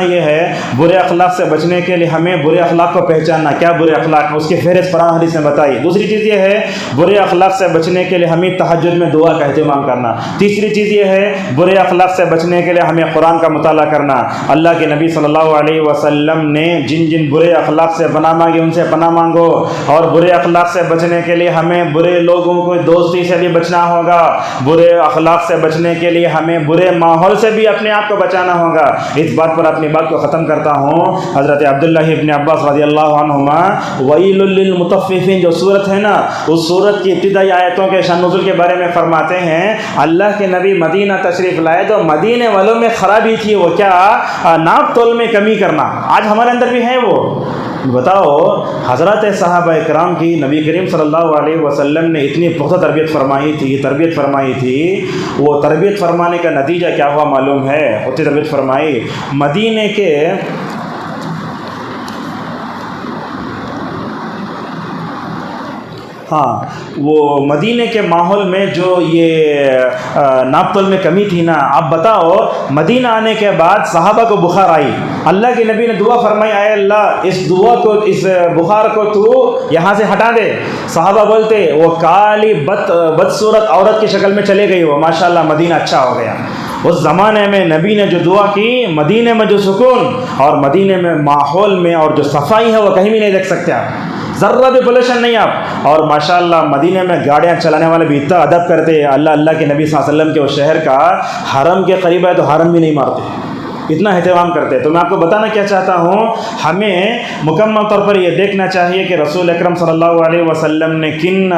ये है बुरे अखलाक से बचने के लिए हमें बुरे अखलाक को पहचानना, क्या बुरे अखलाक है उसकी फहरिस्त कुरान हदीस में बताई। दूसरी चीज़ ये है बुरे अखलाक से बचने के लिए हमें तहज्जुद में दुआ का एहतमाम करना। तीसरी चीज़ ये है बुरे अखलाक से बचने के लिए हमें कुरान का मुताला करना। अल्लाह के नबी सल्लल्लाहु अलैहि वसल्लम ने जिन जिन बुरे अखलाक से पनाह मांगी उनसे पनाह मांगो, और बुरे अखलाक से बचने के लिए हमें बुरे लोगों को दोस्ती से भी बचना होगा। बुरे अखलाक से बचने के लिए हमें बुरे माहौल से भी अपने आप को बचाना होगा। इस बात पर अपनी बात को ख़त्म करता हूँ। हज़रत अब्दुल्लाह इब्न अब्बास रज़ियल्लाहु अन्हुमा वैलुल लिल मुतफ़्फ़िफ़ीन जो सूरत है ना, उस सूरत की इब्तिदाई आयतों के शान नुज़ूल के बारे में फरमाते हैं अल्लाह के नबी मदीना तशरीफ़ लाए तो मदीने वालों में ख़राबी थी, वो क्या, नाप तोल में कमी करना। आज हमारे अंदर भी है वो। बताओ हज़रत सहाबा इकराम की नबी करीम सल्लल्लाहु अलैहि वसल्लम ने इतनी पुख्ता तरबियत फरमाई थी। वो तरबियत फरमाने का नतीजा क्या हुआ मालूम है? उतनी तरबियत फरमाई मदीने के वो मदीने के माहौल में जो ये नापतोल में कमी थी ना, आप बताओ मदीना आने के बाद सहाबा को बुखार आई, अल्लाह के नबी ने दुआ फरमाई, आए अल्लाह इस बुखार को तू यहाँ से हटा दे। सहाबा बोलते वो काली बदसूरत औरत की शक्ल में चले गई, वो माशाल्लाह मदीना अच्छा हो गया। उस ज़माने में नबी ने जो दुआ की, मदीने में जो सुकून और मदीने में माहौल में और जो सफाई है वो कहीं भी नहीं देख सकते आप, ज़र्रा भी पोल्यूशन नहीं आप। और माशाल्लाह मदीने में गाड़ियाँ चलाने वाले भी इतना अदब करते हैं। अल्लाह के नबी सल्लल्लाहु अलैहि वसल्लम के उस शहर का हरम के करीब है तो हरम भी नहीं मारते, इतना एहतमाम करते हैं। तो मैं आपको बताना क्या चाहता हूँ, हमें मुकम्मल तौर पर यह देखना चाहिए कि रसूल अकरम सल्लल्लाहु अलैहि वसल्लम ने किन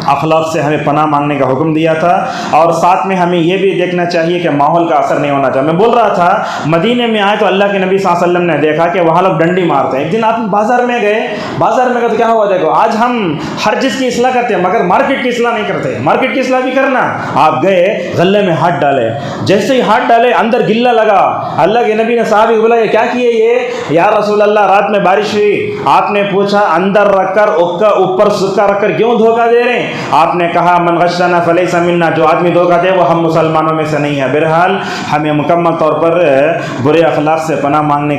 अखलाक से हमें पनाह मांगने का हुक्म दिया था, और साथ में हमें यह भी देखना चाहिए कि माहौल का असर नहीं होना चाहिए। मैं बोल रहा था मदीने में आए तो अल्लाह के नबी सल्लल्लाहु अलैहि वसल्लम ने देखा कि वहाँ लोग डंडी मारते हैं। एक दिन आप बाज़ार में गए तो क्या हुआ, देखो आज हम हर चीज़ की इस्लाह करते हैं मगर मार्केट की इस्लाह नहीं करते। मार्केट की इस्लाह भी करना। आप गए गले में हाथ डाले, जैसे ही हाथ डाले अंदर गिल्ला लगा। अल्लाह के नबी ने साहबी को बोला क्या किए ये? या रसूल अल्लाह रात में बारिश हुई, आपने पूछा अंदर रखकर ऊपर सुक्का रखकर क्यों धोखा दे रहे हैं? आपने कहा मन गश्शना फलैसा मिन्ना, जो आदमी धोखा दे वो हम मुसलमानों में से नहीं है। बहरहाल हमें मुकम्मल तौर पर बुरे अखलाक से पनाह मांगने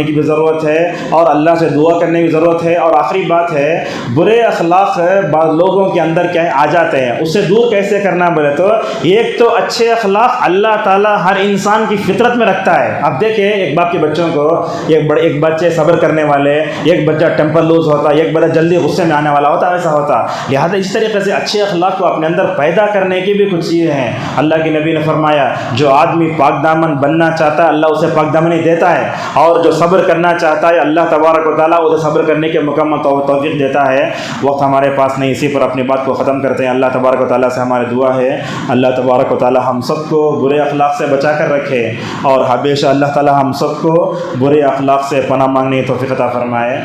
की भी ज़रूरत है और अल्लाह से दुआ करने की ज़रूरत है। और आखिरी बात है, बुरे अखलाक बाद लोगों के अंदर क्या आ जाते हैं, उससे दूर कैसे करना बोले तो एक तो अच्छे अखलाक अल्लाह ताला हर इंसान की फितरत में रखता है। अब देखिए एक बाप के बच्चों को, एक बच्चे सब्र करने वाले, एक बच्चा टेम्पर लूज होता, एक बच्चा जल्दी गुस्से में आने वाला होता, ऐसा होता। लिहाजा इस तरीके से अच्छे अखलाक को अपने अंदर पैदा करने की भी कुछ चीज़ें हैं। अल्लाह के नबी ने फरमाया जो आदमी पाक दामन बनना चाहता है अल्लाह उसे पाक दामनी देता है, और जो सब्र करना चाहता है अल्लाह तबारक व तआला उसे सब्र करने के मुकम्मल तौफीक देता है। वक्त हमारे पास नहीं, इसी पर अपनी बात को ख़त्म करते हैं। अल्लाह तबारक व तआला से हमारी दुआ है अल्लाह तबारक व तआला हम सबको बुरे अखलाक से बचा कर रखे, और हमेशा अल्लाह ताला हम सबको बुरे अखलाक से पनाह मांगने की तौफीक अता फरमाए।